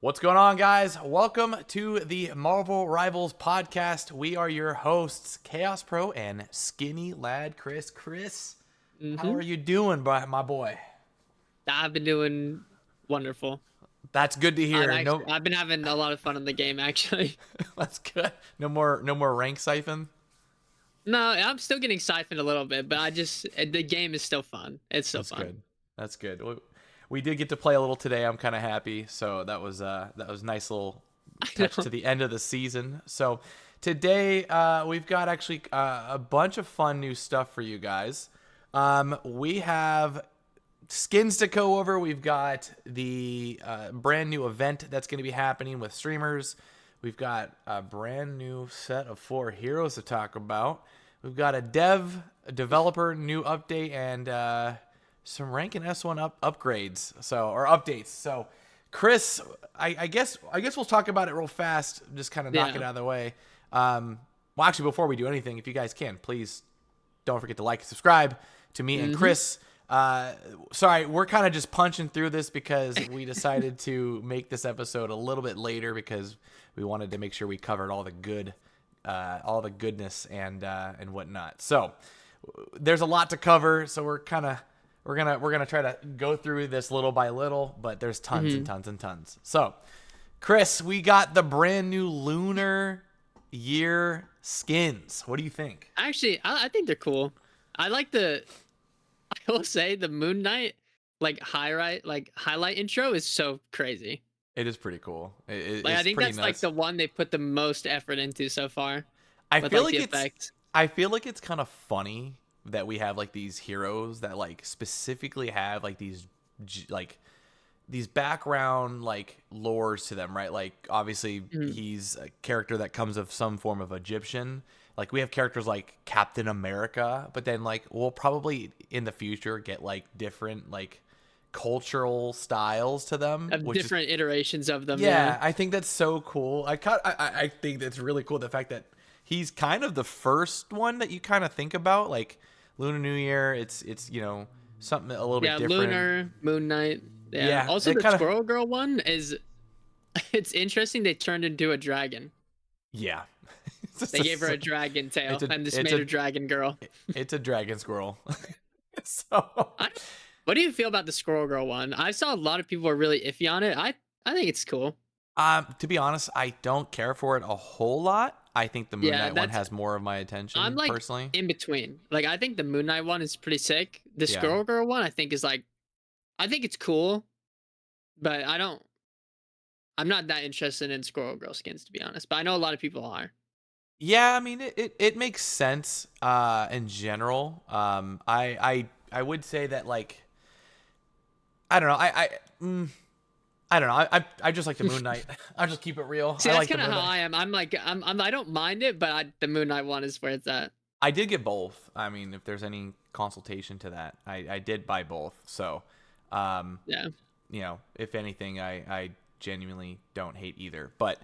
What's going on, guys? Welcome to the Marvel Rivals podcast. We are your hosts, Chaos Pro and Skinny Lad Chris. Chris, how hmm are you doing, my boy? I've been doing wonderful. That's good to hear. No, I've been having a lot of fun in the game actually. that's good. No more rank siphon. No, I'm still getting siphoned a little bit, but the game is still fun. It's still That's fun. good. That's good. We did get to play a little today. I'm kind of happy. So that was a nice little I touch know. to the end of the season. So today we've got actually a bunch of fun new stuff for you guys. We have skins to go over. We've got the brand new event that's going to be happening with streamers. We've got a brand new set of 4 heroes to talk about. We've got a developer new update, and some rank and S1 upgrades. Or updates. So, Chris, I guess we'll talk about it real fast. Just kind of knock it Yeah. out of the way. Well, actually, before we do anything, if you guys can, please don't forget to like and subscribe to me and hmm Chris. Sorry, we're kind of just punching through this because we decided to make this episode a little bit later because we wanted to make sure we covered all the goodness and whatnot. So there's a lot to cover, so we're gonna try to go through this little by little, but there's tons and hmm tons and tons. So, Chris, we got the brand new Lunar Year skins. What do you think? Actually, I think they're cool. I like the. I will say the Moon Knight highlight intro is so crazy. It is pretty cool. Like I It's think pretty that's like nuts. the one they put the most effort into so far I with feel like like the it's effects. I feel like it's kind of funny that we have like these heroes that like specifically have like these background like lores to them, right? Like obviously Mhm. he's a character that comes of some form of Egyptian. Like we have characters like Captain America, but then like we'll probably in the future get like different like cultural styles to them, Of which is different iterations of them, yeah. yeah, I think that's so cool. I think that's really cool. The fact that he's kind of the first one that you kind of think about, like Lunar New Year. It's something a little bit Yeah, different. Lunar, Moon Knight. Yeah. Yeah, Also it the kind of Squirrel Girl one is it's interesting they turned into a dragon. yeah. It's They gave her just a dragon it's tail a and this it's made a her dragon girl. it's a dragon squirrel. So I don't, what do you feel about the Squirrel Girl one? I saw a lot of people are really iffy on it. I think it's cool. to be honest, I don't care for it a whole lot. I think the Moon Yeah, Knight one that's has more of my I'm attention like personally. in between. Like I think the Moon Knight one is pretty sick. The Yeah. Squirrel Girl one I think is like I think it's cool, but I'm not that interested in Squirrel Girl skins to be honest. But I know a lot of people are. Yeah, I mean it makes sense in general. I would say that like I don't know. I don't know. I just like the Moon Knight. I'll just keep it real. See, I that's like the kind of Moon how Knight. I am. I'm like, I don't mind it, but the Moon Knight one is where it's at. I did get both. I mean, if there's any consultation to that, I did buy both. So, um, Yeah. if anything, I genuinely don't hate either. But,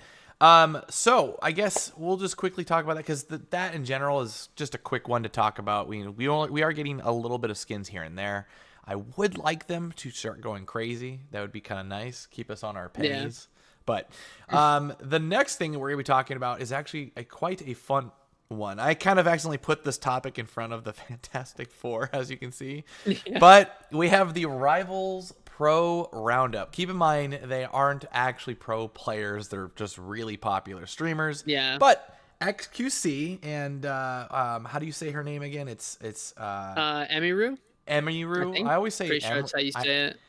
so I guess we'll just quickly talk about that because that in general is just a quick one to talk about. We are getting a little bit of skins here and there. I would like them to start going crazy. That would be kind of nice. Keep us on our Yeah. pennies. But the next thing we're going to be talking about is actually quite a fun one. I kind of accidentally put this topic in front of the Fantastic Four, as you can see. Yeah. But we have the Rivals Pro Roundup. Keep in mind, they aren't actually pro players. They're just really popular streamers. Yeah. But XQC and how do you say her name again? It's Emiru, I Emiru. think. I always say Pretty sure Em. that's how you say it.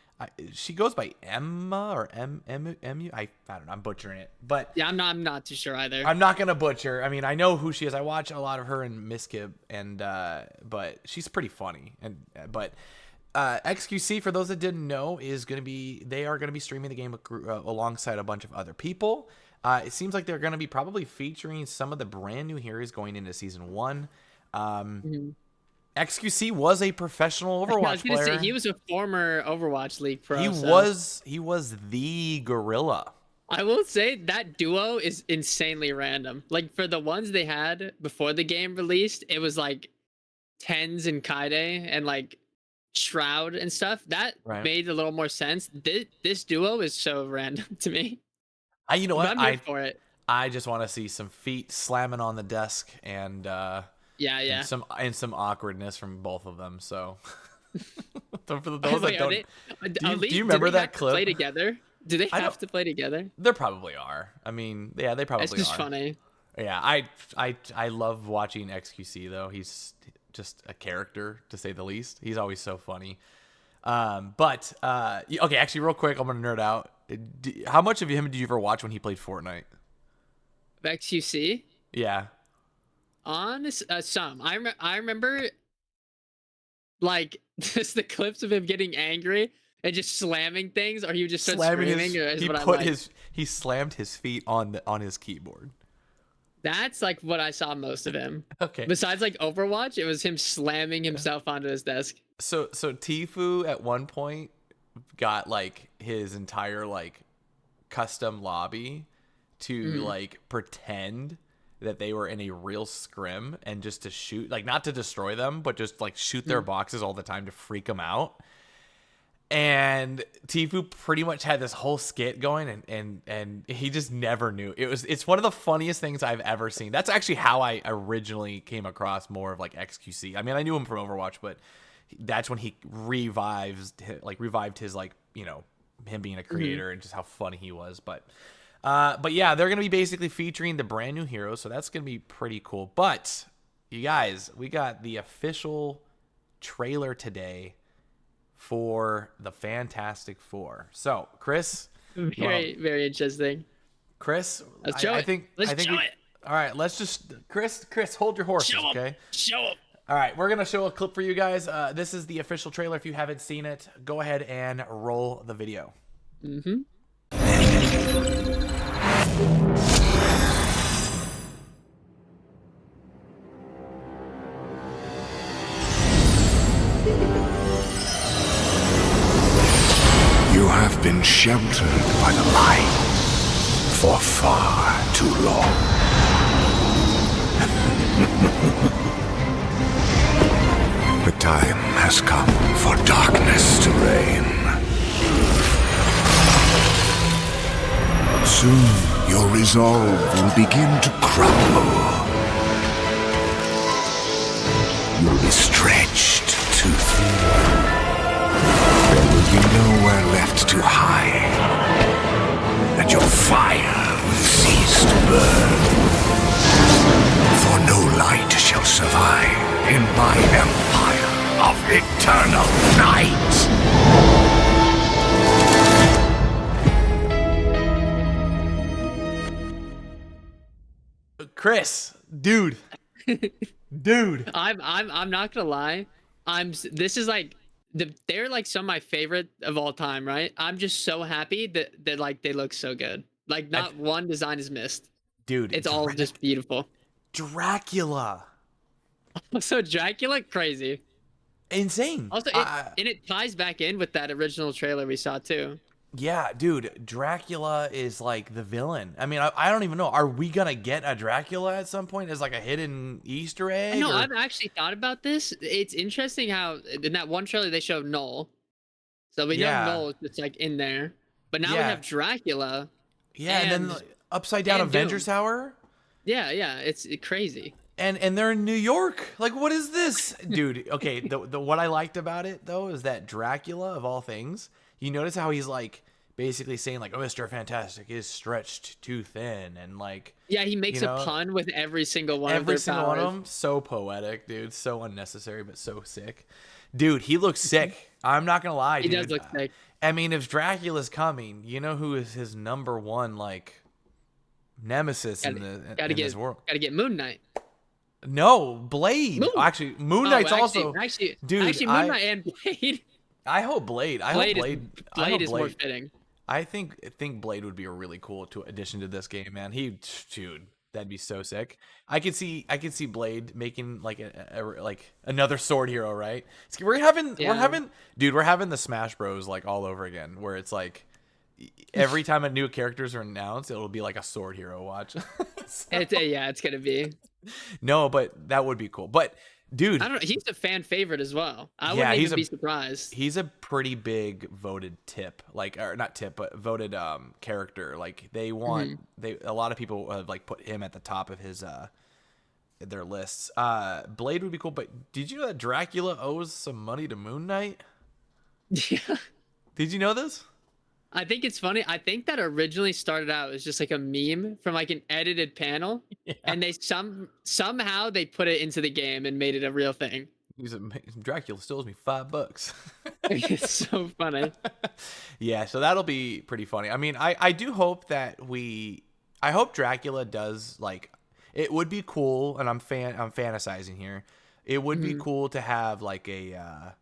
She goes by Emma or Emu. I don't know. I'm butchering it, but Yeah, I'm not too sure either. I'm not gonna butcher. I mean, I know who she is. I watch a lot of her and Miskib, and but she's pretty funny. And but XQC, for those that didn't know, they are gonna be streaming the game alongside a bunch of other people. It seems like they're gonna be probably featuring some of the brand new heroes going into season 1. Um, Mhm. XQC was a professional I was Overwatch gonna say he player. was a former Overwatch League He pro, so was he was the gorilla. I will say that duo is insanely random. Like for the ones they had before the game released, it was like Tens and Kaide and like Shroud and stuff. That Right. made a little more sense. This duo is so random to me. You know But what? I'm here for it. I just want to see some feet slamming on the desk Yeah, and yeah. some awkwardness from both of them. So for those that Wait, are don't, they do are you they do remember they that have to play clip? together? Do they I don't. have to play together? There probably are. I mean, yeah, they It's probably just are. funny. Yeah, I love watching XQC though. He's just a character to say the least. He's always so funny. Okay, actually, real quick, I'm gonna nerd out. How much of him did you ever watch when he played Fortnite? XQC? Yeah, Honest, some. I remember like just the clips of him getting angry and just slamming things, or he would just start slamming screaming. his Is he what I put like. his he slammed his feet on his keyboard. That's like what I saw most of him. Okay, Besides like Overwatch, it was him slamming himself onto his desk. so Tifu at one point got like his entire like custom lobby to Mhm. like pretend that they were in a real scrim and just to shoot, like not to destroy them, but just like shoot their Mhm. boxes all the time to freak them out. And Tifu pretty much had this whole skit going, and he just never knew. It's one of the funniest things I've ever seen. That's actually how I originally came across more of like XQC. I mean, I knew him from Overwatch, but that's when he revived his like, him being a Mhm. creator and just how funny he was. But yeah, they're gonna be basically featuring the brand new heroes, so that's gonna be pretty cool. But you guys, we got the official trailer today for the Fantastic Four. So, Chris, you want to, Very very interesting. Chris? Let's show I it. think Let's I think show we. it. All right, let's just Chris, hold your Show horses, him. okay? Show him. All right, we're gonna show a clip for you guys. This is the official trailer. If you haven't seen it, go ahead and roll the video. Mm-hmm. You have been sheltered by the light for far too long. The time has come for darkness to reign. Soon your resolve will begin to crumble. You'll be stretched too thin. There will be nowhere left to hide, and your fire will cease to burn. For no light shall survive in my empire of eternal night. Chris, dude, dude. I'm not gonna lie. This is like they're like some of my favorite of all time, right? I'm just so happy that like they look so good. Like I, not one design is missed. dude, It's all just beautiful. Dracula, Also Dracula, crazy. insane. Also it ties back in with that original trailer we saw too. Yeah, dude, Dracula is like the villain. I mean, I don't even know. Are we gonna get a Dracula at some point as like a hidden Easter egg? No, Or... I've actually thought about this. It's interesting how in that one trailer they showed Null. So we know Yeah, Null is just like in there. But now we yeah, have Dracula yeah, and then and like, upside down Avengers Doom. Tower, Yeah, yeah, it's crazy. and they're in New York. Like, what is this, dude? Okay, the what I liked about it though is that Dracula of all things, you notice how he's like basically saying like, "Oh, Mr. Fantastic is stretched too thin," and like, Yeah, he makes a know, pun with every single one of every their single powers. one of them, so poetic, dude. So unnecessary, but so sick. Dude, he looks sick. I'm not gonna lie, He does dude. look sick. I mean, if Dracula's coming, you know who is his number one like nemesis in Gotta this get world? gotta get Moon Knight. No, Blade. Moon. Actually, Moon Oh, Knight's also, dude. Moon Knight and Blade. I hope Blade. I hope Blade. I Blade hope is more Blade. fitting. I think Blade would be a really cool addition to this game, man. Dude, that'd be so sick. I could see Blade making like like another sword hero, right? Yeah. We're having the Smash Bros like all over again, where it's like every time a new characters are announced, it'll be like a sword hero. Watch. So- It's yeah, it's gonna be. no, but that would be cool. But dude. I don't know. He's a fan favorite as well. I Yeah, wouldn't even be surprised. he's a pretty big voted tip, like, or not tip, but voted character. Like they want a lot of people have like put him at the top of his their lists. Blade would be cool, but did you know that Dracula owes some money to Moon Knight? Yeah. Did you know this? I think it's funny. I think that originally started out as just like a meme from like an edited panel, Yeah. and they somehow they put it into the game and made it a real thing. He's a, Dracula still owes me $5. It's so funny. Yeah, so that'll be pretty funny. I mean, I do hope that I hope Dracula does, like, it would be cool, and I'm fantasizing here. It would be cool to have like a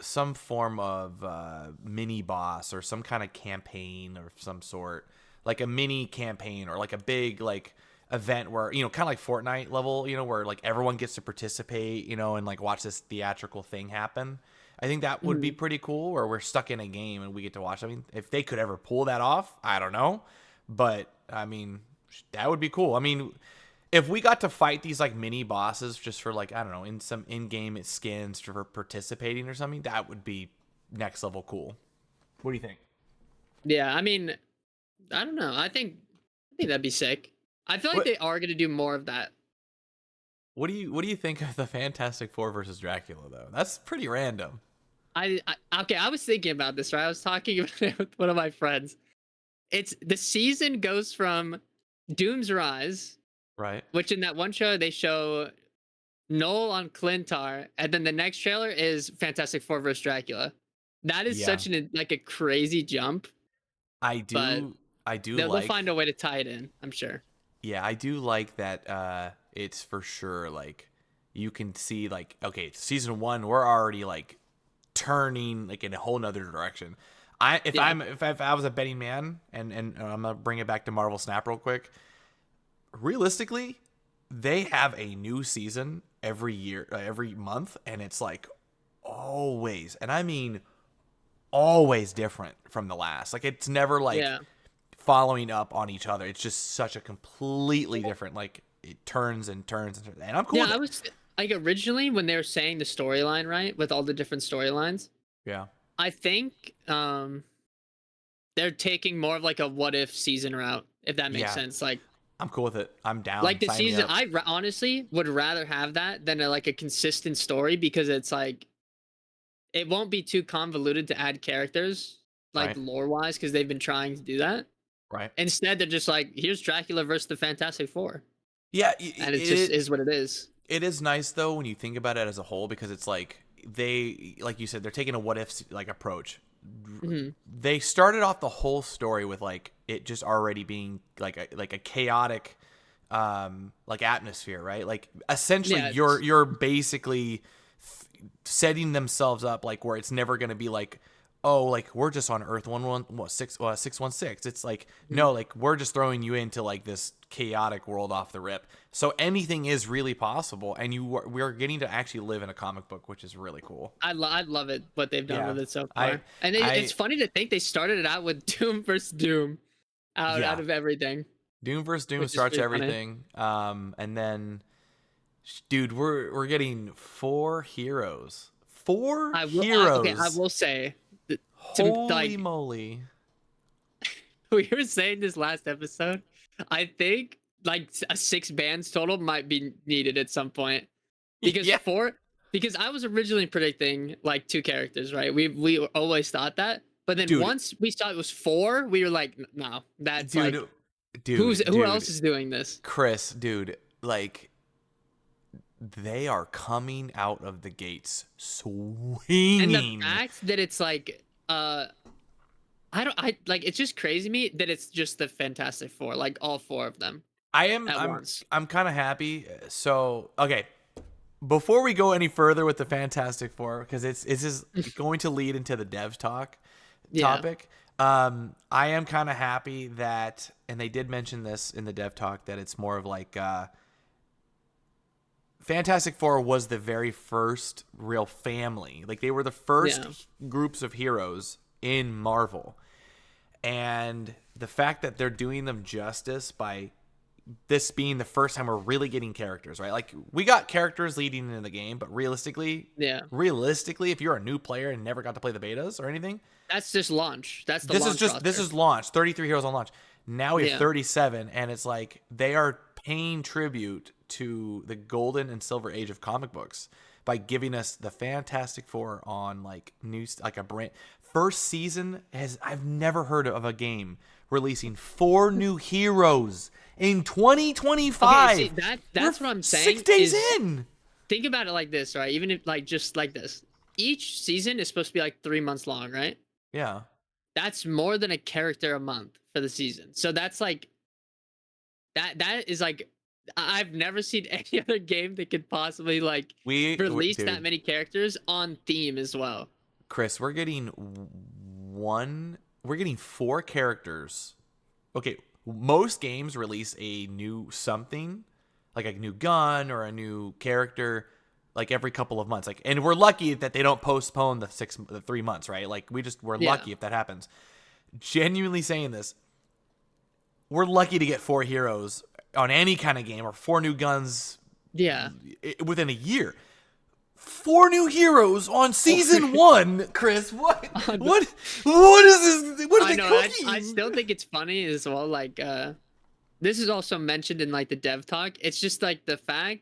some form of mini boss or some kind of campaign or some sort, like a mini campaign or like a big like event where, you know, kind of like Fortnite level, you know, where like everyone gets to participate, you know, and like watch this theatrical thing happen. I think that would be pretty cool, where we're stuck in a game and we get to watch. I mean, if they could ever pull that off, I don't know, but I mean, that would be cool. I mean, if we got to fight these like mini bosses just for like, I don't know, in some in-game skins for participating or something, that would be next level cool. What do you think? Yeah, I mean, I don't know. I think that'd be sick. I feel like What they are gonna do more of that. what do you think of the Fantastic Four versus Dracula though? That's pretty random. Okay, I was thinking about this, right? I was talking about it with one of my friends. It's the season goes from Doom's Rise, Right. which in that one show they show Noel on Clintar, and then the next trailer is Fantastic Four vs. Dracula. That is Yeah. such an like a crazy jump, I but do I do they'll like find a way to tie it in, I'm sure. Yeah, I do like that it's for sure like you can see like, okay, season 1 we're already like turning like in a whole nother direction. If I was a betting man, and I'm gonna bring it back to Marvel Snap real quick. Realistically, they have a new season every year, every month, and it's like always, and I mean always different from the last. Like it's never like Yeah. following up on each other. It's just such a completely different, like it turns and turns and turns, and I'm cool Yeah, with I it. was like originally when they were saying the storyline, right, with all the different storylines, Yeah, I think they're taking more of like a what if season route, if that makes yeah, sense. Like I'm cool with it. I'm down. like the Sign me season, up. honestly would rather have that than like a consistent story, because it's like it won't be too convoluted to add characters like Right, lore wise, because they've been trying to do that. right. Instead, they're just like, here's Dracula versus the Fantastic Four, Yeah, and it just is what it is. it is nice though when you think about it as a whole, because it's like they, like you said, they're taking a what if like approach. Hmm. They started off the whole story with like it just already being like a chaotic like atmosphere, right? Like essentially Yeah, you're basically setting themselves up like where it's never going to be like, oh, like we're just on Earth 616. It's like, no, like we're just throwing you into like this chaotic world off the rip. So anything is really possible, and we're getting to actually live in a comic book, which is really cool. I love it what they've done Yeah. with it so I- far, and it's funny to think they started it out with Doom versus Doom, Yeah. out of everything. Doom versus Doom Which is starts pretty funny. everything. And then, dude, we're getting 4 heroes. 4 heroes. Okay, I will say, Holy like moly! we were saying this last episode, I think like a 6 bands total might be needed at some point, because Yeah. because I was originally predicting like 2 characters, right? We always thought that, but then Dude. once we saw it was 4, we were like, no, that's Dude, like dude, who else is doing this? Chris, dude, like they are coming out of the gates swinging. And the fact that it's like I like, it's just crazy to me that it's just the Fantastic Four, like all 4 of them at once. I'm kind of happy. So, okay, before we go any further with the Fantastic Four, because it's just going to lead into the devs topic. I am kind of happy that, and they did mention this in the dev talk, that it's more of like Fantastic Four was the very first real family. Like they were the first groups of heroes in Marvel. And the fact that they're doing them justice by this being the first time we're really getting characters, right? Like we got characters leading into the game, but realistically, if you're a new player and never got to play the betas or anything, that's just launch. That's the this launch is just roster. this is launch. 33 heroes on launch. Now we have Yeah. 37, and it's like they are paying tribute to the golden and silver age of comic books by giving us the Fantastic Four on like a brand first season. I've never heard of a game releasing 4 new heroes in 2025. Okay, see, that's what I'm saying. 6 days in. Think about it like this, right? Even if like just like this, each season is supposed to be like 3 months long, right? Yeah. That's more than a character a month for the season. So that's like that is like I've never seen any other game that could possibly like release that many characters on theme as well. Chris, we're getting 4 characters. Okay, most games release a new something, like a new gun or a new character, like every couple of months. Like, and we're lucky that they don't postpone the 3 months, right? Like, we're lucky if that happens. Genuinely saying this, we're lucky to get 4 heroes on any kind of game or 4 new guns. Yeah, within a year. 4 new heroes on season 1, Chris. What is this? What are they cooking? I still think it's funny as well. Like, this is also mentioned in like the dev talk. It's just like the fact,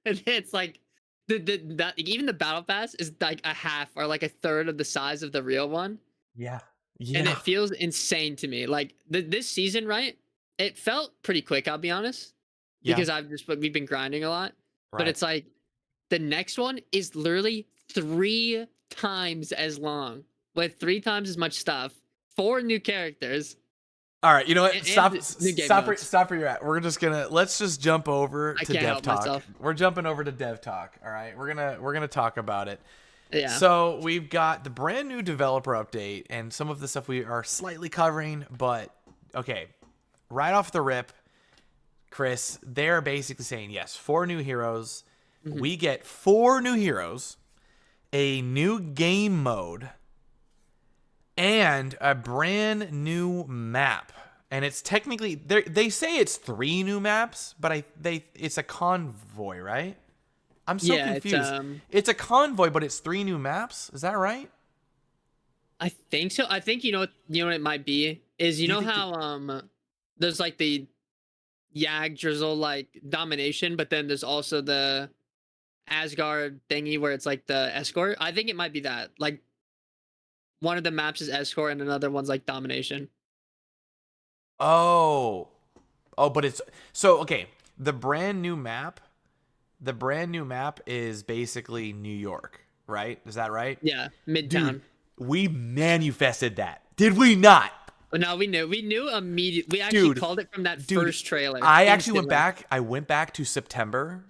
and it's like that even the battle pass is like a half or like a third of the size of the real one. Yeah. And it feels insane to me. Like this season, right? It felt pretty quick. I'll be honest, because we've been grinding a lot. Right. But it's like the next one is literally 3 times as long with 3 times as much stuff, 4 new characters. All right, you know what? And Stop where you're at. Let's just jump over to Dev Talk. Myself. We're jumping over to Dev Talk. All right, we're gonna talk about it. Yeah. So we've got the brand new developer update and some of the stuff we are slightly covering, but okay, right off the rip, Chris, they're basically saying yes, 4 new heroes. Mm-hmm. We get 4 new heroes, a new game mode, and a brand new map. And it's technically they say it's 3 new maps, but it's a convoy, right? I'm so confused. It's a convoy, but it's 3 new maps. Is that right? I think so. I think you know what it might be is how there's like the Yag Drizzle like domination, but then there's also the Asgard thingy where it's like the escort. I think it might be that. Like one of the maps is escort and another one's like domination. Oh, but it's so okay. The brand new map is basically New York, right? Is that right? Yeah, Midtown. Dude, we manifested that, did we not? But no, we knew immediately. We actually called it from that first trailer. I actually went back. I went back to September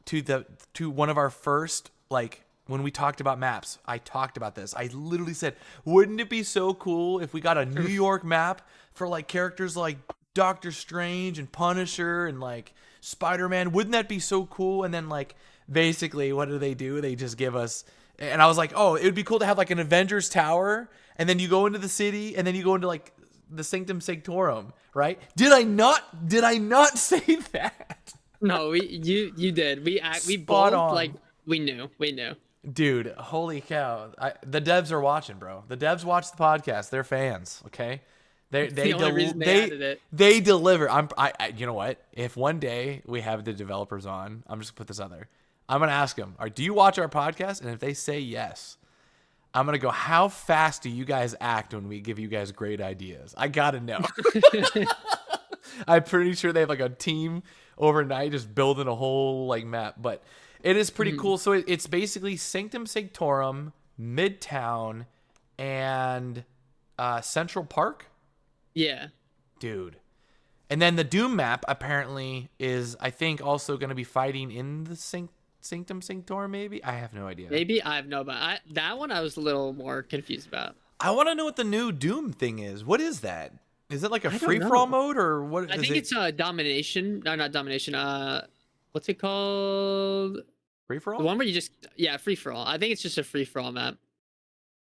to one of our first, like, when we talked about maps. I talked about this. I literally said, wouldn't it be so cool if we got a New York map for like characters like Doctor Strange and Punisher and like Spider-Man? Wouldn't that be so cool? And then like basically what do? They just give us, and I was like, oh, it would be cool to have like an Avengers Tower, and then you go into the city, and then you go into like the Sanctum Sanctorum, right? Did I not say that? No, you did. We Spot both on. like we knew. Dude, holy cow! The devs are watching, bro. The devs watch the podcast. They're fans. Okay, they deliver. I you know what? If one day we have the developers on, I'm just gonna put this out there. I'm gonna ask them, do you watch our podcast? And if they say yes, I'm gonna go, how fast do you guys act when we give you guys great ideas? I gotta know. I'm pretty sure they have like a team overnight just building a whole like map, but it is pretty cool. So it's basically Sanctum Sanctorum, Midtown, and Central Park. Yeah, dude. And then the Doom map apparently is, I think, also going to be fighting in the Sanctum Sanctorum. Maybe, I have no idea. Maybe I have no, but that one I was a little more confused about. I want to know what the new Doom thing is. What is that? Is it like a free for all mode or what? I think it's domination. No, not domination. What's it called? Free for all. The one where you just free for all. I think it's just a free for all map.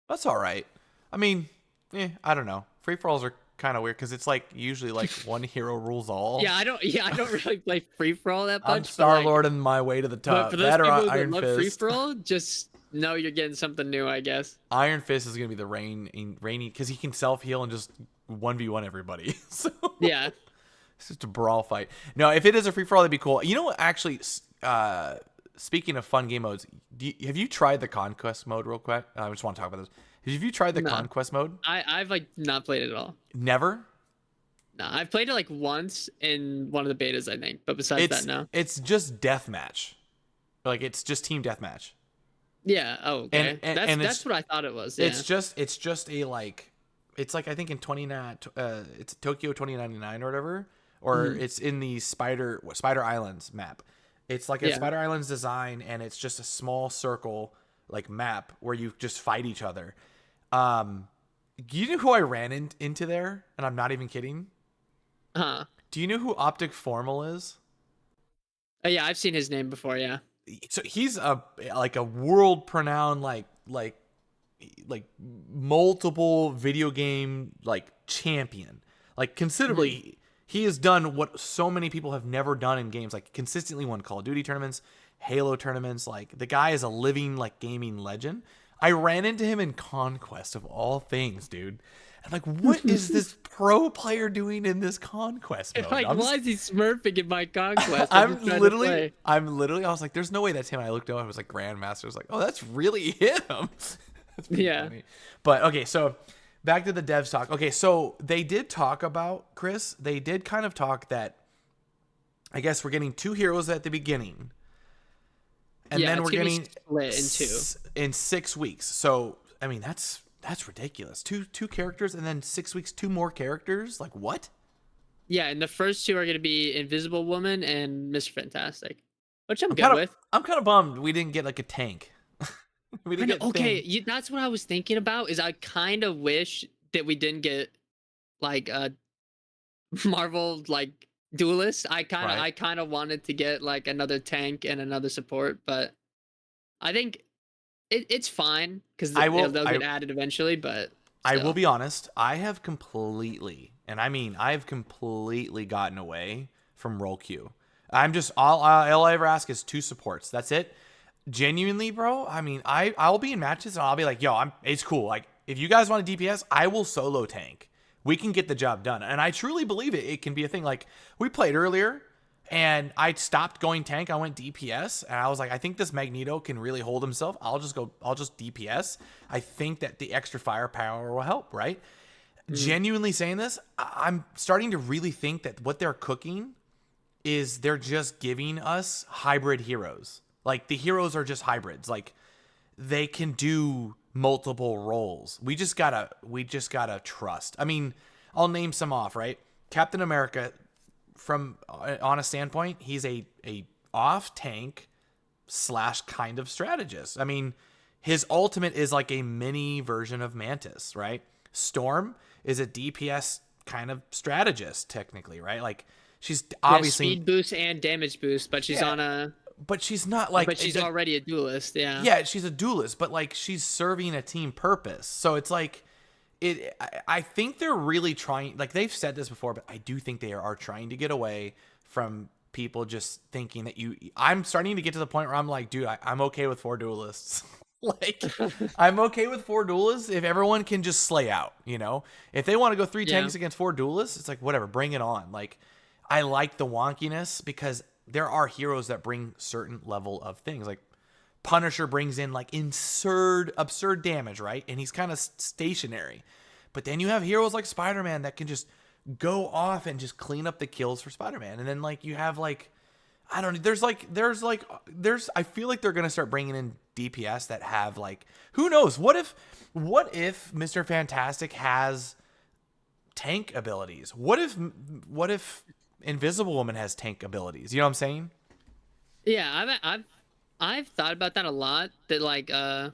That's all right. I mean, I don't know. Free for alls are kind of weird because it's like usually like one hero rules all. Yeah, I don't. Yeah, I don't really play free for all that I'm much. Star Lord and my way to the But top. for those That or people that Iron love free Fist. for all, just know you're getting something new, I guess. Iron Fist is gonna be the rainy because he can self heal and just 1v1 everybody. So Yeah. it's just a brawl fight. No, if it is a free for all, that'd be cool. You know what? Actually, speaking of fun game modes, have you tried the conquest mode real quick? I just want to talk about this. Have you tried the No. conquest mode? I've like not played it at all. Never. No, I've played it like once in one of the betas, I think. But besides that, no. It's just deathmatch. Like it's just team deathmatch. Yeah. Oh, okay. And That's what I thought it was. Yeah. It's just a like, it's like I think in it's Tokyo 2099 or whatever, or it's in the Spider Islands map. It's like a Spider Islands design, and it's just a small circle like map where you just fight each other. You know who I ran into there, and I'm not even kidding. Huh. Do you know who Optic Formal is? Oh, yeah, I've seen his name before. Yeah. So he's a world renowned like multiple video game like champion, like considerably. He has done what so many people have never done in games, like consistently won Call of Duty tournaments, Halo tournaments. Like the guy is a living like gaming legend. I ran into him in Conquest of all things, dude. I'm like, what is this pro player doing in this Conquest mode? Like, why is he smurfing in my Conquest? I'm literally, I was like, there's no way that's him. And I looked over, I was like, Grandmaster. I was like, oh, that's really him. That's pretty funny. But okay, so back to the devs talk. Okay, so they did talk about, Chris, they did kind of talk that I guess we're getting 2 heroes at the beginning. And then we're getting split in 2 in 6 weeks. So, I mean, that's ridiculous. Two characters and then 6 weeks 2 more characters? Like what? Yeah, and the first 2 are going to be Invisible Woman and Mr. Fantastic, which I'm good with. I'm kind of bummed we didn't get like a tank. We didn't get okay, that's what I was thinking about. Is I kind of wish that we didn't get like a Marvel like duelist. I kind of wanted to get like another tank and another support, but I think it's fine because they'll get added eventually. But I will be honest, I have completely, and I mean I've completely gotten away from role queue. I'm just all I ever ask is 2 supports. That's it. Genuinely, bro. I mean, I'll be in matches and I'll be like, yo, it's cool. Like, if you guys want a DPS, I will solo tank. We can get the job done. And I truly believe it can be a thing. Like, we played earlier and I stopped going tank. I went DPS and I was like, I think this Magneto can really hold himself. I'll just DPS. I think that the extra firepower will help, right? Genuinely saying this, I'm starting to really think that what they're cooking is they're just giving us hybrid heroes. Like the heroes are just hybrids. Like they can do multiple roles. We just gotta trust. I mean, I'll name some off, right? Captain America, from on a standpoint, he's a off tank / kind of strategist. I mean, his ultimate is like a mini version of Mantis, right? Storm is a DPS kind of strategist, technically, right? Like she's obviously speed boost and damage boost, but she's on a. But she's not like. But she's already a duelist, yeah. Yeah, she's a duelist, but like she's serving a team purpose. So it's like, I think they're really trying. Like they've said this before, but I do think they are trying to get away from people just thinking that I'm starting to get to the point where I'm like, dude, I'm okay with 4 duelists. Like, I'm okay with 4 duelists if everyone can just slay out. You know, if they want to go 3 tanks against 4 duelists, it's like whatever, bring it on. Like, I like the wonkiness because there are heroes that bring certain level of things. Like Punisher brings in like absurd damage, right? And he's kind of stationary. But then you have heroes like Spider-Man that can just go off and just clean up the kills for Spider-Man. And then like you have like, I don't know, I feel like they're going to start bringing in DPS that have like, who knows? What if Mr. Fantastic has tank abilities? What if Invisible Woman has tank abilities? You know what I'm saying? Yeah, I've thought about that a lot. That like I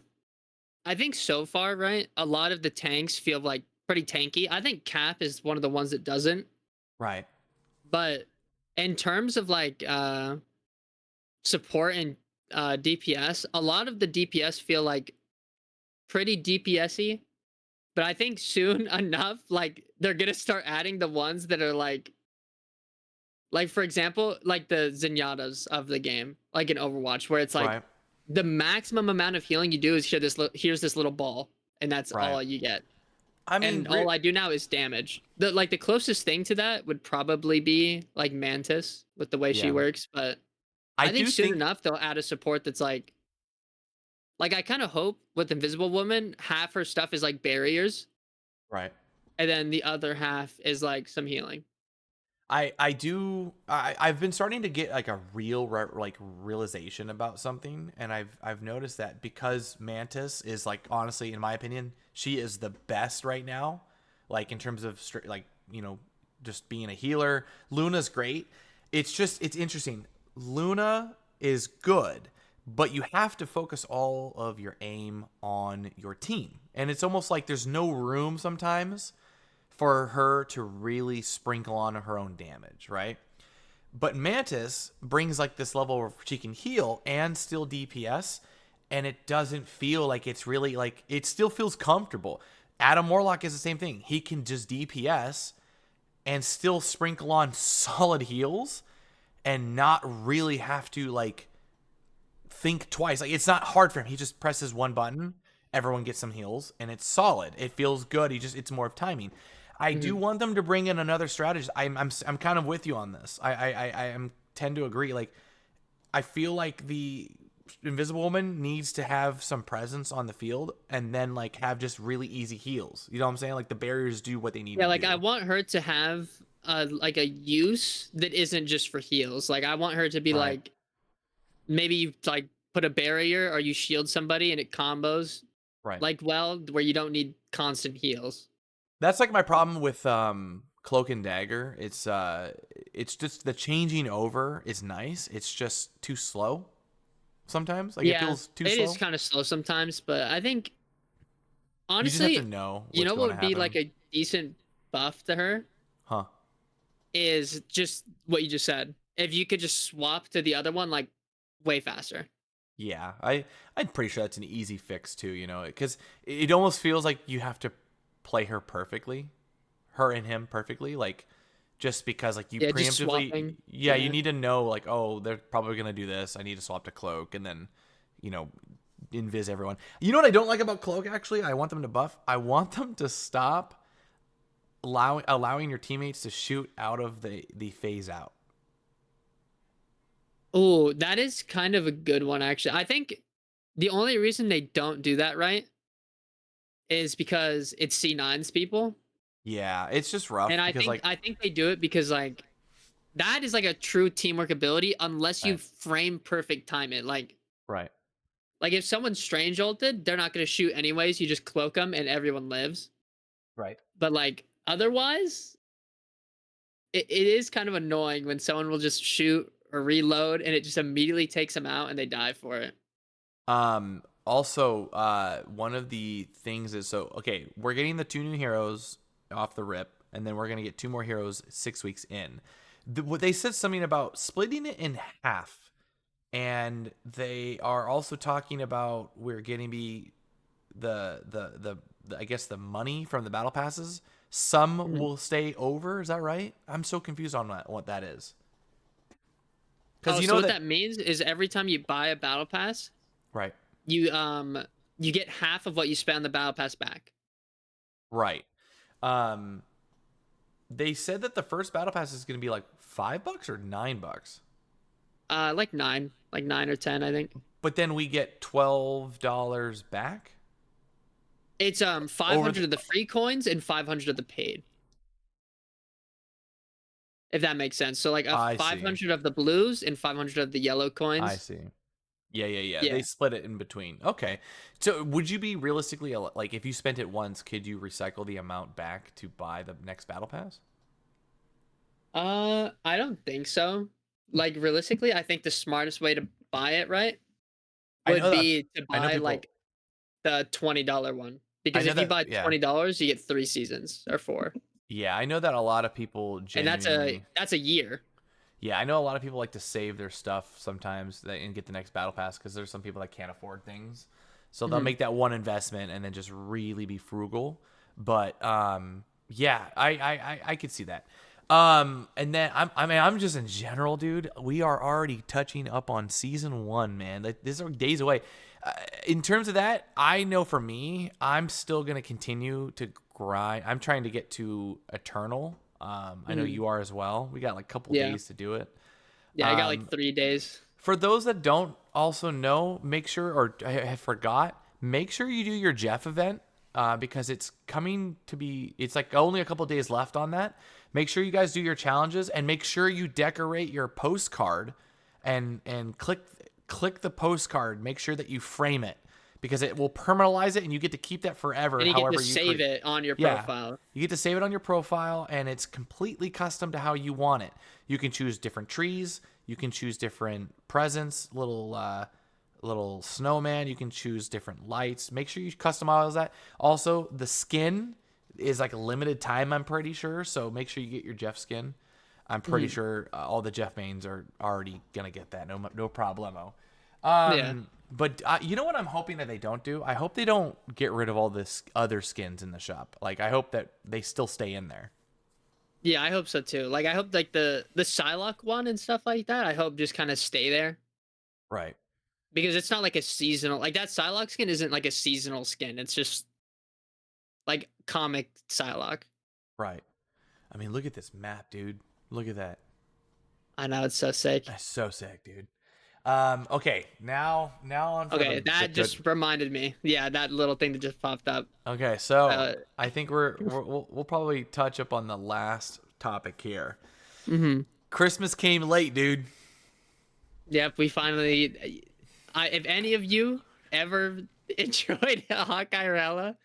think so far, right? A lot of the tanks feel like pretty tanky. I think Cap is one of the ones that doesn't. Right. But in terms of like support and DPS, a lot of the DPS feel like pretty DPS-y. but I think soon enough, like they're gonna start adding the ones that are like for example, like the Zenyatas of the game, like in Overwatch, where it's like Right. the maximum amount of healing you do is here's this little ball, and that's Right. all you get. I mean, And all I do now is damage. The closest thing to that would probably be like Mantis with the way she yeah. works, but I I think do soon think enough they'll add a support that's like I kind of hope with Invisible Woman, half her stuff is like barriers, right. and then the other half is like some healing. I've been starting to get like a like realization about something, and I've noticed that because Mantis is like, honestly, in my opinion, she is the best right now, like in terms of like, just being a healer. Luna's great. It's interesting. Luna is good, but you have to focus all of your aim on your team, and it's almost like there's no room sometimes for her to really sprinkle on her own damage, right? But Mantis brings like this level where she can heal and still DPS, and it doesn't feel like it's really like, it still feels comfortable. Adam Warlock is the same thing. He can just DPS and still sprinkle on solid heals and not really have to like think twice. Like, it's not hard for him. He just presses one button, everyone gets some heals, and it's solid. It feels good. It's more of timing. I do Mhm. want them to bring in another strategist. I'm kind of with you on this. I am tend to agree. Like, I feel like the Invisible Woman needs to have some presence on the field, and then like have just really easy heals. You know what I'm saying? Like, the barriers do what they need Yeah, to like I do. want her to have like a use that isn't just for heals. Like I want her to be Right. like maybe you like put a barrier or you shield somebody and it combos Right. like well where you don't need constant heals. That's like my problem with Cloak and Dagger. It's just the changing over is nice. It's just too slow sometimes. Like, it Yeah, feels too it is slow. kind of slow sometimes, but I think You just have to honestly, know you what's know what going to would be like happen. a decent buff to her Huh. is just what you just said. If you could just swap to the other one like way faster. Yeah. I'm pretty sure that's an easy fix too, because it almost feels like you have to play her perfectly, her and him perfectly, like, just because like you Yeah, just preemptively, swapping. yeah, you Yeah. need to know like, oh, they're probably going to do this. I need to swap to Cloak, and then, you know, invis everyone. You know what I don't like about Cloak, actually? I want them to buff. I want them to stop allowing your teammates to shoot out of the phase out. Oh, that is kind of a good one actually. I think the only reason they don't do that right is because it's C9's people. Yeah, it's just And rough I because think like, I think they do it because like that is like a true teamwork ability unless you right, frame perfect time it. right, Like if someone's strange ulted, they're not going to shoot anyways. You just cloak them and everyone lives. right. But like otherwise, it is kind of annoying when someone will just shoot or reload and it just immediately takes them out and they die for it. Also, one of the things is, so okay, we're getting the 2 new heroes off the rip, and then we're gonna get 2 more heroes 6 weeks in. What they said something about splitting it in half, and they are also talking about we're getting the I guess the money from the battle passes. Some Mhm. will stay over. Is that right? I'm so confused on what that is. Because Oh, you so know what that, that means is every time you buy a battle pass, right, you you get half of what you spend on the battle pass back. right. Um, They said that the first battle pass is going to be like $5 or $9, Like 9 or 10, I think. but then we get $12 back It's over 500 of the free coins and 500 of the paid. If that makes sense. So like a I see. 500 of the blues and 500 of the yellow I coins. see. Yeah, yeah, yeah. They Yeah. split it in between. Okay. So would you be realistically, like, if you spent it once, could you recycle the amount back to buy the next battle pass? I don't think so. Like realistically, I think the smartest way to buy it, right, I know would that. be to I know buy people. like the $20 one. I Because know if you that. buy Yeah. $20, you get 3 seasons or 4. Yeah. I know that a lot of people And genuinely. that's a year. Yeah, I know a lot of people like to save their stuff sometimes and get the next battle pass, because there's some people that can't afford things. So they'll Mhm. make that one investment and then just really be frugal. But yeah, I could see that. And then I'm just in general, dude. We are already touching up on season 1, man. Like, these are days away. In terms of that, I know for me, I'm still gonna continue to grind. I'm trying to get to Eternal. I know you are as well. We got like a couple Yeah. days to do it. Yeah, I got like 3 days. For those that don't also know, make sure, or I have forgot, make sure you do your Jeff event because it's coming to be, it's like only a couple days left on that. Make sure you guys do your challenges and make sure you decorate your postcard and click the postcard. Make sure that you frame it because it will permanentalize it and you get to keep that forever. And you get However to save it on your Yeah. profile. You get to save it on your profile, and it's completely custom to how you want it. You can choose different trees. You can choose different presents, little snowman. You can choose different lights. Make sure you customize that. Also, the skin is like a limited time, I'm pretty sure. So make sure you get your Jeff skin. I'm pretty sure all the Jeff mains are already gonna get that. No problemo. Yeah. But you know what I'm hoping that they don't do? I hope they don't get rid of all this other skins in the shop. Like, I hope that they still stay in there. Yeah, I hope so too. Like, I hope like the Psylocke one and stuff like that. I hope just kind of stay there Right. because it's not like a seasonal. Like that Psylocke skin isn't like a seasonal skin. It's just like comic Psylocke. Right. I mean, look at this map, dude. Look at that. I know, it's so sick. That's so sick, dude. Okay, now on for Okay, the that just good. reminded me. Yeah, that little thing that just popped up. Okay, so Uh, I think we'll probably touch up on the last topic here. Mm-hmm. Christmas came late, dude. Yep, we finally. If any of you ever enjoyed a Hawkeye Rella,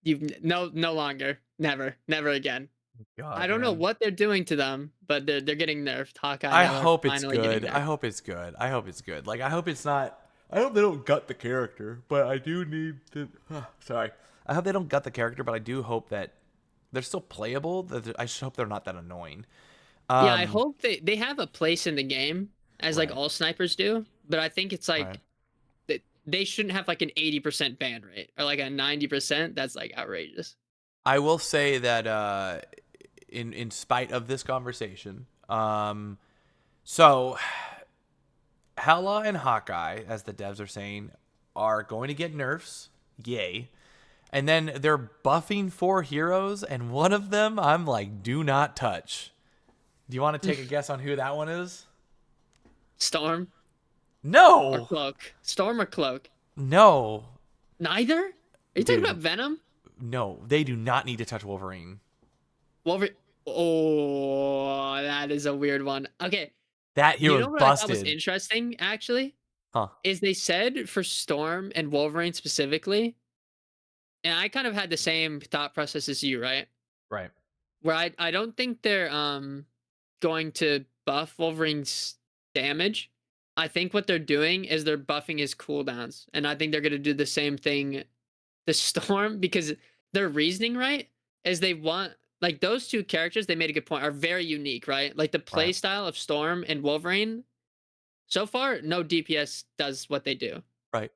you've no longer, never again. God, I don't know man. what they're doing to them, but they're getting nerfed. Hawkeye. I Rella are hope it's finally getting good. nerfed. I hope it's good. I hope it's good. Like, I hope it's not. I hope they don't gut the character, but I do need to. Sorry. I hope they don't gut the character, but I do hope that they're still playable. I just hope they're not that annoying. Yeah, I hope they have a place in the game as like Right. all snipers do, but I think it's like Right. they shouldn't have like an 80% ban rate or like a 90%. That's like outrageous. I will say that in spite of this conversation, so Hela and Hawkeye, as the devs are saying, are going to get nerfs. Yay. And then they're buffing 4 heroes, and one of them I'm like, do not touch. Do you want to take a guess on who that one is? Storm or No. Cloak. Storm or Cloak. No. Neither? Are you talking Dude. about Venom? No. They do not need to touch Wolverine. Wolverine. Oh, that is a weird one. Okay, That you hero's know what I thought was busted. interesting actually Huh. is they said for Storm and Wolverine specifically, and I kind of had the same thought process as you, right? Right. Where I don't think they're going to buff Wolverine's damage. I think what they're doing is they're buffing his cooldowns, and I think they're gonna do the same thing to Storm because their reasoning, right, is they want like those two characters. They made a good point. Are very unique, right? Like the play Right. style of Storm and Wolverine. So far, no DPS does what they do. Right.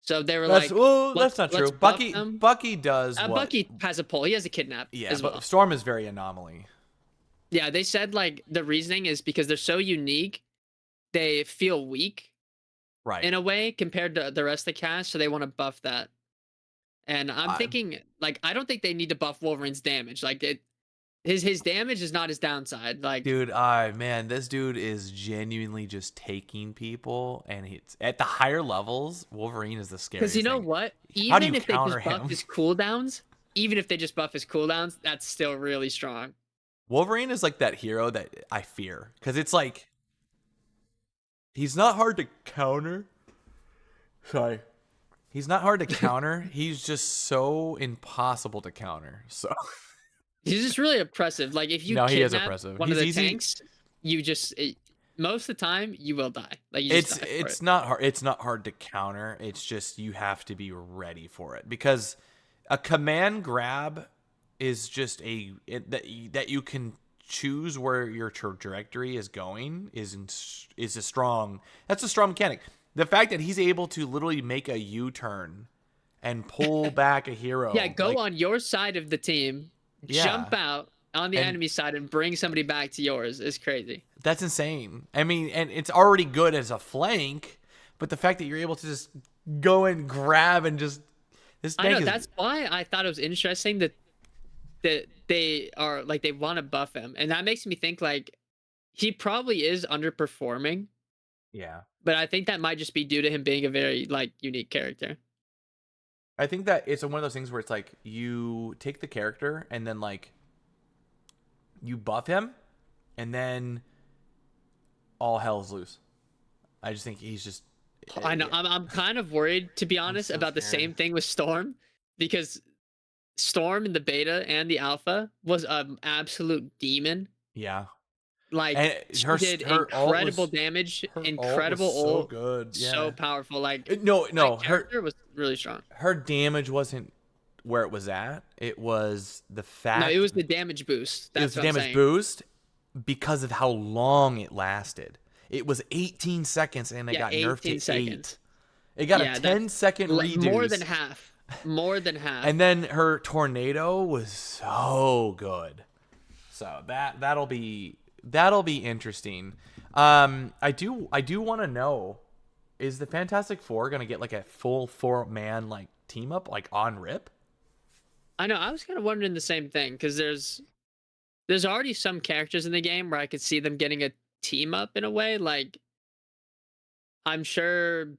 So they were That's like, that's not true. let's buff Bucky them. Bucky does what? Bucky has a pull. He has a kidnap Yeah, as but well. Storm is very anomaly. Yeah, they said like the reasoning is because they're so unique, they feel weak Right. in a way compared to the rest of the cast, so they want to buff that. And I'm I- thinking like I don't think they need to buff Wolverine's damage. Like his damage is not his downside. Like Dude, man, this dude is genuinely just taking people, and he's at the higher levels. Wolverine is the scariest. because you know thing. what? How do Even you if they counter just buff him? his cooldowns, even if they just buff his cooldowns, that's still really strong. Wolverine is like that hero that I fear because it's like he's not hard to counter. Sorry, he's not hard to counter. He's just so impossible to counter. So He's just really oppressive. Like if you No, he is kidnap oppressive. one of He's the easy- tanks, you just most of the time you will die. Like you just die for it's it. not hard. It's not hard to counter. It's just you have to be ready for it because a command grab is just that you can choose where your trajectory is going is a strong. That's a strong mechanic. The fact that he's able to literally make a U-turn and pull back a Yeah, hero. go on your side of the team, Yeah. jump out on the And enemy side, and bring somebody back to yours is crazy. that's insane. I mean, and it's already good as a flank, but the fact that you're able to just go and grab and just this I tank know, is that's why I thought it was interesting that they are like they want to buff him, and that makes me think like he probably is underperforming, yeah. but I think that might just be due to him being a very like unique character. I think that it's one of those things where it's like you take the character and then like you buff him and then all hell's loose. I just think he's just I know. yeah. I'm kind of worried, to be I'm honest, so about the scared. same thing with Storm, because Storm in the beta and the alpha was an absolute demon. Yeah. Like And she did her ult incredible was damage, her ult was incredible so ult, good. so Yeah. powerful. Like No, that no, character was really strong. her damage wasn't where it was at. It was the No, it fact was the damage boost. it was That's the what I'm damage saying. boost because of how long it lasted. It was 18 seconds and it Yeah, got nerfed 18 to 8. seconds. It got a Yeah, that's 10-second more than reduce. half. More than half. And then her tornado was so good. So that'll be interesting. I do want to know, is the Fantastic Four gonna get like a full 4-man like team up like on Rip? I know. I was kind of wondering the same thing because there's already some characters in the game where I could see them getting a team up in a way. Like I'm sure,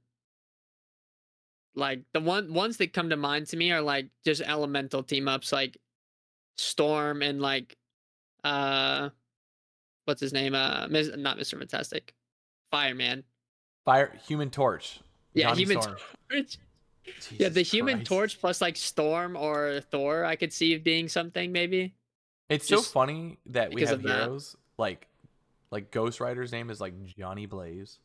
like the ones that come to mind to me are like just elemental team ups, like Storm and like uh what's his name? Not Mr. Fantastic, Fireman. Fire Human Torch, Yeah, Johnny Human Storm. Torch. Yeah, Jesus the Human Christ. Torch plus like Storm or Thor, I could see being something maybe It's so just funny that we because have of that. heroes like Ghost Rider's name is like Johnny Blaze.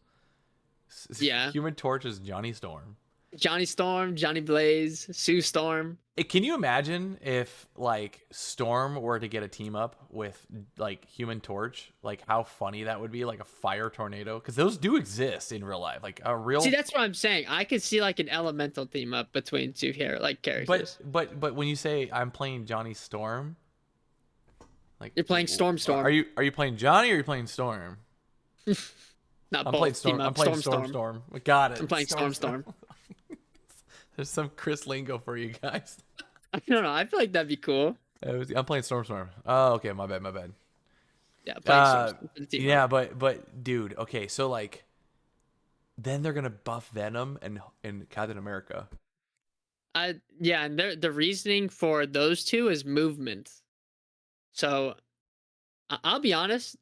Yeah, Human Torch is Johnny Storm. Johnny Storm, Johnny Blaze, Sue Storm. Can you imagine if like Storm were to get a team up with like Human Torch? Like how funny that would be, like a fire tornado, because those do exist in real life, like a real. See, that's what I'm saying. I could see like an elemental team up between two here, like characters. But when you say I'm playing Johnny Storm, like You're playing Storm. are you playing Johnny or are you playing Storm? Not I'm both. playing Storm. Team up. I'm playing Storm. Storm. We got it. I'm playing Storm. There's some Chris lingo for you guys. I don't know. I feel like that'd be cool. I'm playing Storm. Oh, okay. My bad. Yeah, playing Storm for the team Yeah, up. but dude, okay, so like, then they're gonna buff Venom and Captain America. Yeah, and the reasoning for those two is movement. So I'll be honest.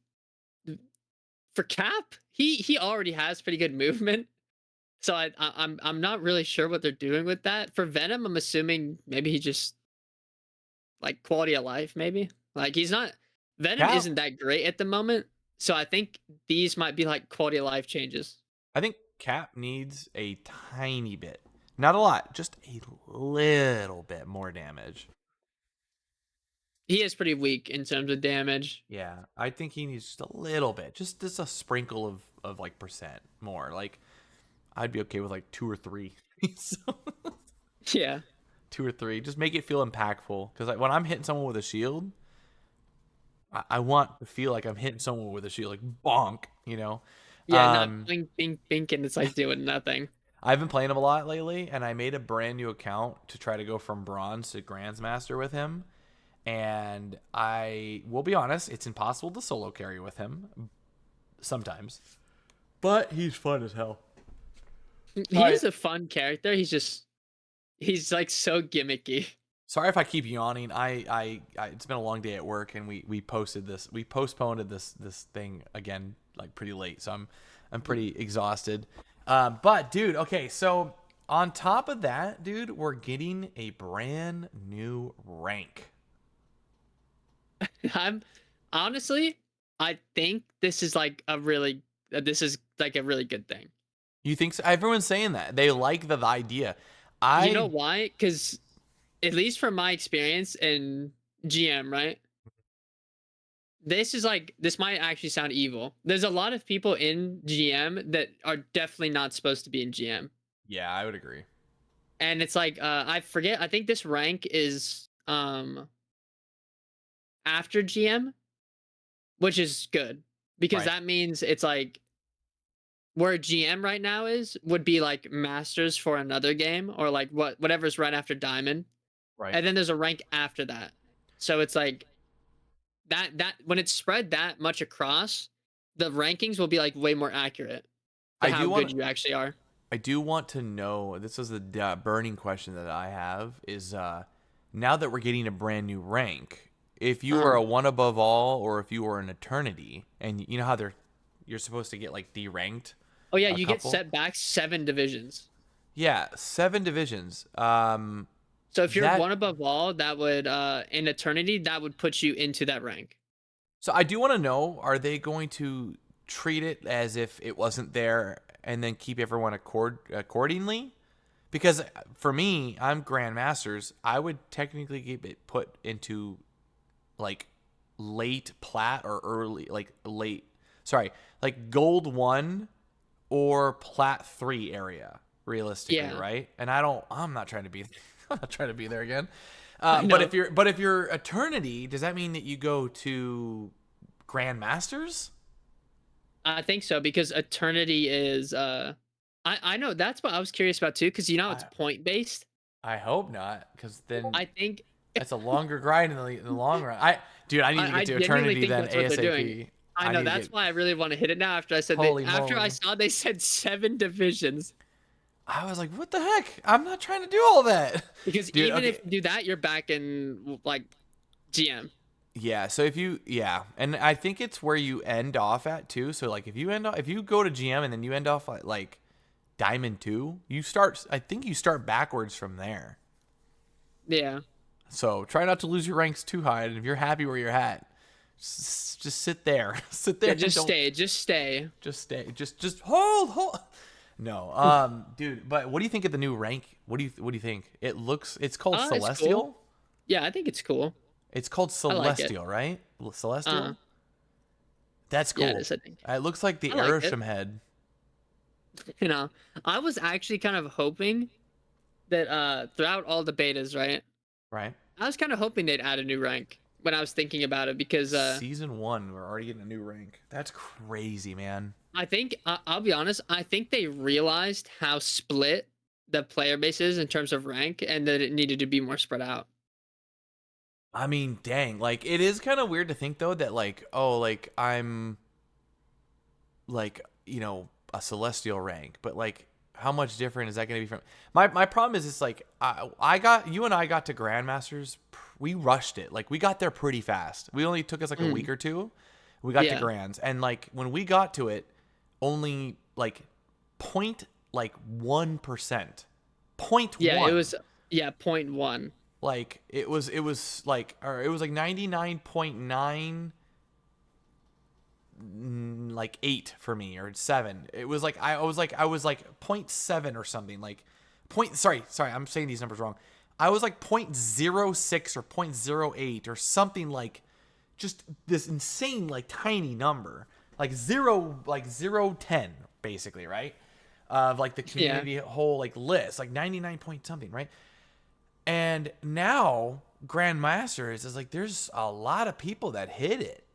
For Cap, he already has pretty good movement. So I'm not really sure what they're doing with that. For Venom, I'm assuming maybe he just like quality of life, maybe. Like he's not Venom Cap, isn't that great at the moment. So I think these might be like quality of life changes. I think Cap needs a tiny bit, not a lot, just a little bit more damage. He is pretty weak in terms of damage. Yeah, I think he needs just a little bit, just a sprinkle of like percent more. Like, I'd be okay with like 2 or 3. So, Yeah. 2 or 3, just make it feel impactful. Because like, when I'm hitting someone with a shield, I want to feel like I'm hitting someone with a shield, like bonk, you know. Yeah, not blink, bink, bink, and it's like doing nothing. I've been playing him a lot lately, and I made a brand new account to try to go from bronze to Grandmaster with him. And I will be honest, it's impossible to solo carry with him sometimes, but he's fun as hell. He is a fun character. He's like so gimmicky. Sorry if I keep yawning. I it's been a long day at work, and we postponed this thing again like pretty late, so I'm pretty exhausted. But dude, okay, so on top of that, dude, we're getting a brand new rank. I'm honestly, I think this is like a really good thing. You think so? Everyone's saying that they like the idea. You know why? Because at least from my experience in GM, right? This might actually sound evil. There's a lot of people in GM that are definitely not supposed to be in GM. Yeah, I would agree. and it's like I forget. I think this rank is after GM, which is good because Right. that means it's like where GM right now is would be like Masters for another game or like whatever's right after Diamond, Right. and then there's a rank after that. So it's like that when it's spread that much across, the rankings will be like way more accurate to I how do want good you actually are. I do want to know, this is the burning question that I have, is now that we're getting a brand new rank, if you are Uh, a one above all or if you are an eternity, and you know how you're supposed to get like deranked oh yeah, a you get couple? set back 7 divisions. Yeah, 7 divisions. So if you're That one above all, that would in eternity that would put you into that rank. So I do want to know, are they going to treat it as if it wasn't there and then keep everyone accordingly? Because for me, I'm Grandmasters. I would technically keep it put into like late plat or early, like late, sorry, like gold 1 or plat 3 area, realistically, Yeah, right? And I'm not trying to be, I'm not trying to be there again. I But know. if you're eternity, does that mean that you go to Grandmasters? I think so because eternity is I know that's what I was curious about too because you know it's I point based. I hope not, because then I think that's a longer grind in the long run. Dude, I need to I get to genuinely eternity think then that's what they're doing. ASAP. I I know need to that's get. why I really want to hit it now after I said they Holy after I moly! saw they said 7 divisions. I was like, what the heck? I'm not trying to do all that, Because dude. even if Okay, you do that, you're back in like GM. yeah. So and I think it's where you end off at too. So like, if you go to GM and then you end off at like Diamond 2, you start. I think you start backwards from there. Yeah. So try not to lose your ranks too high. And if you're happy where you're at, just sit there, sit Yeah, there, and don't just stay. just stay, just hold. No, dude. But what do you think of the new rank? What do you think? It's called It's cool. Celestial. Yeah, I think it's cool. It's called I like it. Celestial, right? Uh, Celestial. That's yeah, it cool. is, I think. It looks like the I like it. Arishem head, You know, I was actually kind of hoping that throughout all the betas, right? right? I was kind of hoping they'd add a new rank when I was thinking about it because Season 1, we're already getting a new rank. That's crazy, man. I think I'll be honest, I think they realized how split the player base is in terms of rank and that it needed to be more spread out. I mean, dang. Like, it is kind of weird to think though that like, oh, like I'm like a celestial rank, but like how much different is that going to be from my problem is it's like I got to grandmasters, we rushed it, like we got there pretty fast, we only took us like a Mm, week or two, we got to yeah. grands, and like when we got to it, only like point like 1%, point Yeah, it one, was yeah, point 0.1. like it was like, or it was like 99.9, like 8 for me, or 7. It was like I was like point 0.7 or something, like point sorry, I'm saying these numbers wrong. I was like point 0.06 or point 0.08 or something, like just this insane like tiny number, like 0.10 basically, right? Of like the Yeah. community whole like list, like 99 point something, right? And now Grandmasters is like there's a lot of people that hit it.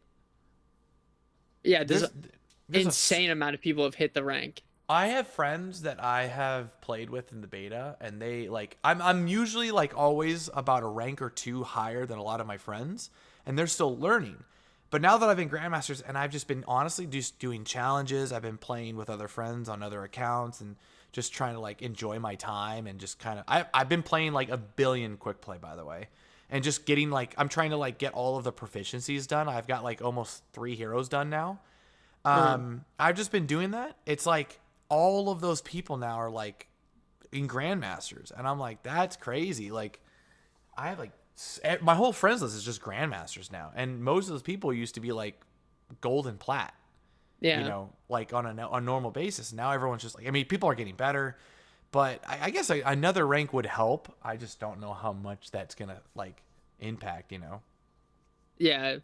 Yeah, there's There's an there's a insane amount of people have hit the rank. I have friends that I have played with in the beta, and they like I'm usually like always about a rank or two higher than a lot of my friends, and they're still learning. But now that I've been Grandmasters and I've just been honestly just doing challenges, I've been playing with other friends on other accounts and just trying to like enjoy my time, and just kind of I've been playing like a billion quick play, by the way. And just getting like I'm trying to like get all of the proficiencies done. I've got like almost 3 heroes done now. Uh, I've just been doing that. It's like all of those people now are like in Grandmasters, and I'm like, that's crazy. Like, I have like my whole friends list is just Grandmasters now, and most of those people used to be like gold and plat, yeah. like on a normal basis. Now everyone's just like, I mean, people are getting better, but I guess another rank would help. I just don't know how much that's gonna like impact. Yeah.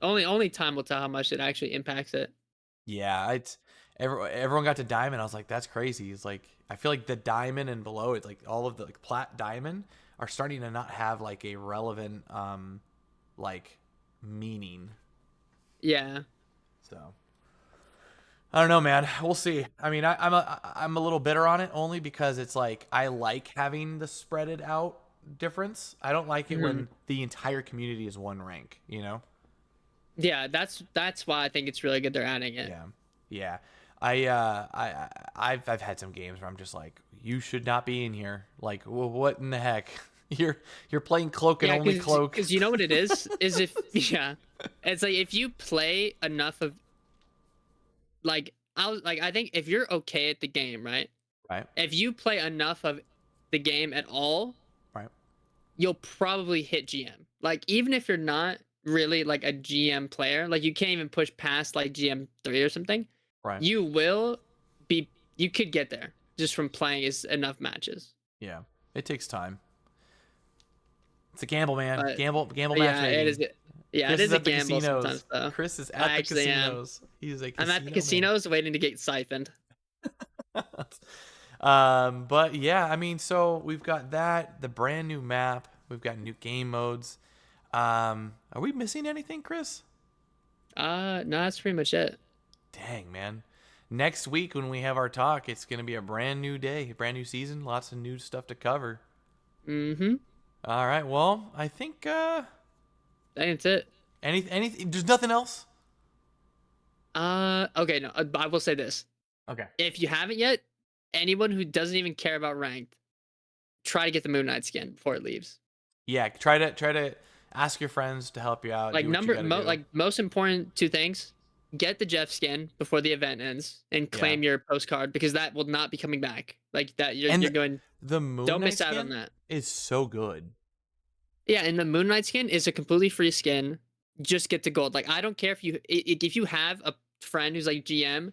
Only time will tell how much it actually impacts it. Yeah, everyone got to diamond. I was like, that's crazy. It's like I feel like the diamond and below it's like all of the like plat diamond are starting to not have like a relevant like meaning. Yeah. So I don't know, man. We'll see. I mean, I'm a little bitter on it only because it's like I like having the spread it out difference. I don't like it Mhm. when the entire community is one rank, you know? Yeah, that's why I think it's really good they're adding it. Yeah. Yeah. I've had some games where I'm just like, you should not be in here. Like, well, what in the heck? You're playing cloak and Yeah, only because cloak. you know what it is if yeah, it's like if you play enough of I think if you're okay at the game, right? Right. If you play enough of the game at all, Right. you'll probably hit GM. Like even if you're not really like a GM player, like you can't even push past like GM 3 or something, Right. you will you could get there just from playing is enough matches. Yeah. It takes time. It's a gamble, man. But, Gamble but yeah, matchmaking. it Chris is is a at the gamble sometimes casinos. though. Chris is I at the actually am. casinos. He's a I'm at the casino man. casinos waiting to get siphoned. But yeah, I mean, so we've got that, the brand new map. We've got new game modes. Are we missing anything, Chris? No, that's pretty much it. Dang, man. Next week when we have our talk, it's gonna be a brand new day, a brand new season, lots of new stuff to cover. Mm-hmm. All right, well, I think That's it. anything. There's nothing else. Okay, no, I will say this. Okay. If you haven't yet, anyone who doesn't even care about ranked, try to get the Moon Knight skin before it leaves. Yeah, try to ask your friends to help you out. Like Do what you gotta do. like most important two things: get the Jeff skin before the event ends and Yeah. claim your postcard because that will not be coming back. Like that, you're And you're going. the Moon Don't Knight miss out on skin that. is so good. Yeah, and the Moon Knight skin is a completely free skin. Just get to gold. Like I don't care if you have a friend who's like GM,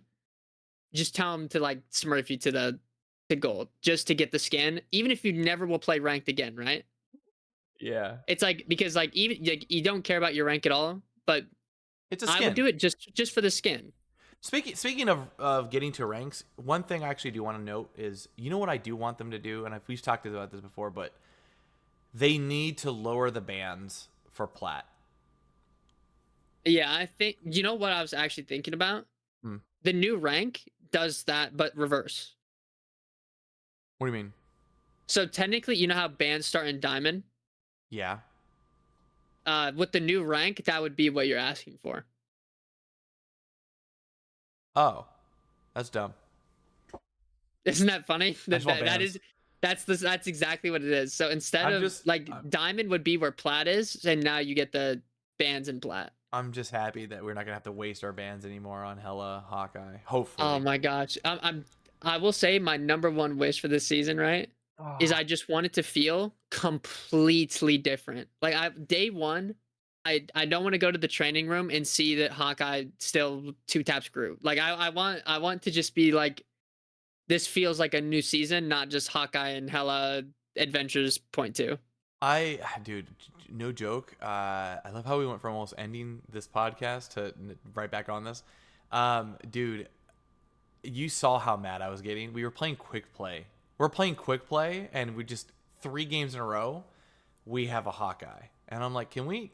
just tell him to like smurf you to gold just to get the skin, even if you never will play ranked again, right? Yeah. It's like because like even like, you don't care about your rank at all, but It's a I would skin. do it just for the skin. Speaking of getting to ranks, one thing I actually do want to note is, you know what I do want them to do, and we've talked about this before, but they need to lower the bans for plat. Yeah, I think you know what I was actually thinking about. Hmm. The new rank does that, but reverse. What do you mean? So technically, you know how bands start in diamond. Yeah. With the new rank, that would be what you're asking for. Oh, that's dumb. Isn't that funny? I just want That bans. is that's exactly what it is. So instead I'm of just like diamond would be where plat is, and now you get the bands in plat. I'm just happy that we're not gonna have to waste our bans anymore on Hella Hawkeye. Oh Hopefully. my gosh. I will say my number one wish for this season, right? Is I just want it to feel completely different. Like day one, I don't want to go to the training room and see that Hawkeye still two taps grew. Like I want to just be like this feels like a new season, not just Hawkeye and Hella Adventures .2. Dude, no joke. I love how we went from almost ending this podcast to right back on this. Dude, you saw how mad I was getting. We were playing quick play. We're playing quick play, and we just 3 games in a row, we have a Hawkeye, and I'm like, can we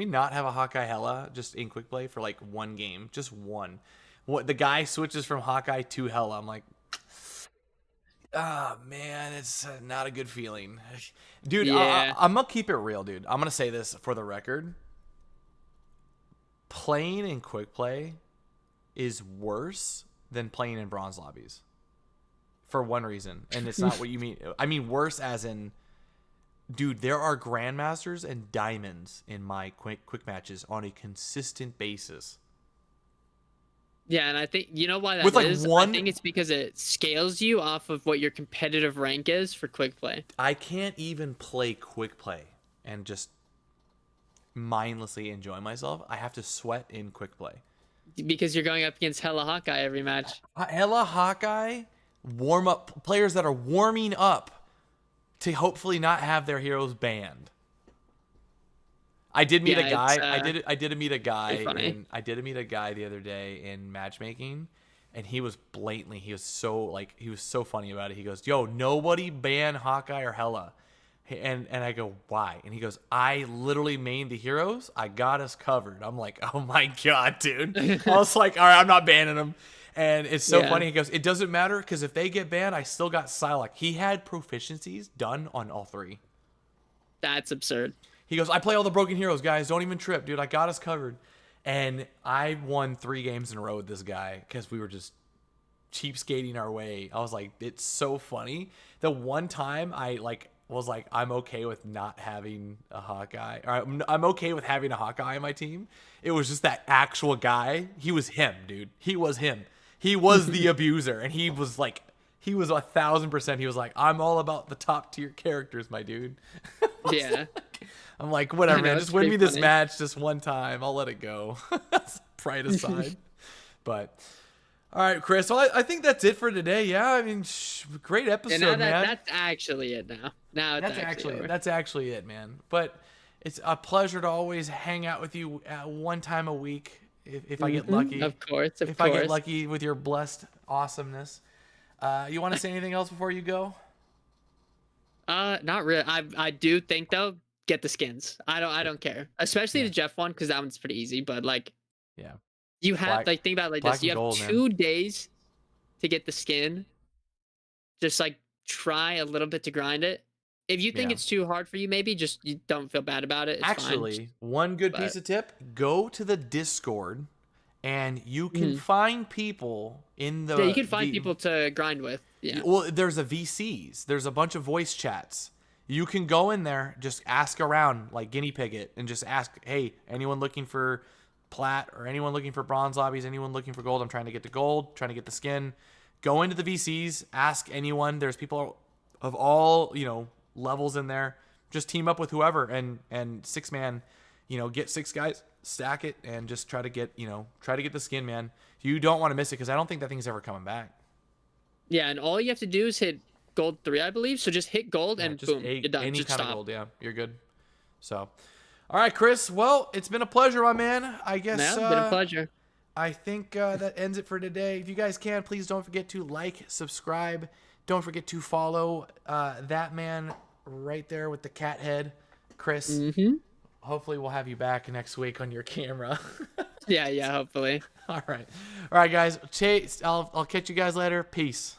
not have a Hawkeye Hella just in quick play for like 1 game, just one? What the guy switches from Hawkeye to Hella? I'm like, ah, man, it's not a good feeling, dude. Yeah. I'm gonna keep it real, dude. I'm gonna say this for the record. Playing in quick play is worse than playing in bronze lobbies for one reason, and it's not what you mean. I mean worse as in, dude, there are grandmasters and diamonds in my quick matches on a consistent basis. Yeah, and I think you know why that With, like, is? one- I think it's because it scales you off of what your competitive rank is for quick play. I can't even play quick play and just mindlessly enjoy myself. I have to sweat in quick play. Because you're going up against Hella Hawkeye every match. Hella Hawkeye warm up players that are warming up to hopefully not have their heroes banned. I did meet a guy. I did meet a guy. funny. I did meet a guy the other day in matchmaking, and he was blatantly, he was so funny about it. He goes, "Yo, nobody ban Hawkeye or Hela." And I go, "Why?" And he goes, "I literally mained the heroes. I got us covered." I'm like, "Oh my god, dude!" I was like, "All right, I'm not banning them." And it's so Yeah. funny. He goes, "It doesn't matter because if they get banned, I still got Psylocke." He had proficiencies done on all three. That's absurd. He goes, "I play all the broken heroes, guys. Don't even trip, dude. I got us covered." And I won 3 games in a row with this guy because we were just cheapskating our way. I was like, it's so funny. The one time I was like, I'm okay with not having a Hawkeye, or I'm okay with having a Hawkeye on my team. It was just that actual guy. He was him, dude. He was him. He was the abuser, and he was 1,000%. He was like, I'm all about the top tier characters, my dude. Yeah. I'm like, whatever, I know, man. it's Just win me pretty this funny. match just one time. I'll let it go. Pride aside. But all right, Chris. Well, I think that's it for today. Yeah, I mean, great episode, And now man. that's actually it now. Now it's actually over. That's actually it, man. But it's a pleasure to always hang out with you one time a week if I get lucky. Of course, of if course. I get lucky with your blessed awesomeness. You want to say anything else before you go? Not really. I do think though, get the skins. I don't care, especially the Jeff one because that one's pretty easy. But like, Yeah. you have Black- think about it like black this. You and have gold, man. 2 days to get the skin. Just like try a little bit to grind it. If you think Yeah. it's too hard for you, maybe just you don't feel bad about it. It's Actually, fine. one good but- piece of tip: go to the Discord, and you can find people in the. Yeah, you can find people to grind with. Yeah. Well, there's a VCs. There's a bunch of voice chats. You can go in there, just ask around, like guinea pig it, and just ask, "Hey, anyone looking for plat or anyone looking for bronze lobbies? Anyone looking for gold? I'm trying to get to gold, trying to get the skin." Go into the VCs, ask anyone. There's people of all levels in there. Just team up with whoever and 6-man, get 6 guys, stack it, and just try to get the skin, man. You don't want to miss it because I don't think that thing's ever coming back. Yeah, and all you have to do is hit gold 3, I believe. So just hit gold and Just boom, you're done. any Just kind stop. of gold, yeah, you're good. So, all right, Chris. Well, it's been a pleasure, my man. I guess Yeah, been a pleasure. I think that ends it for today. If you guys can, please don't forget to like, subscribe. Don't forget to follow that man right there with the cat head, Chris. Mm-hmm. Hopefully, we'll have you back next week on your camera. Yeah, hopefully. All right, guys. Chase. I'll catch you guys later. Peace.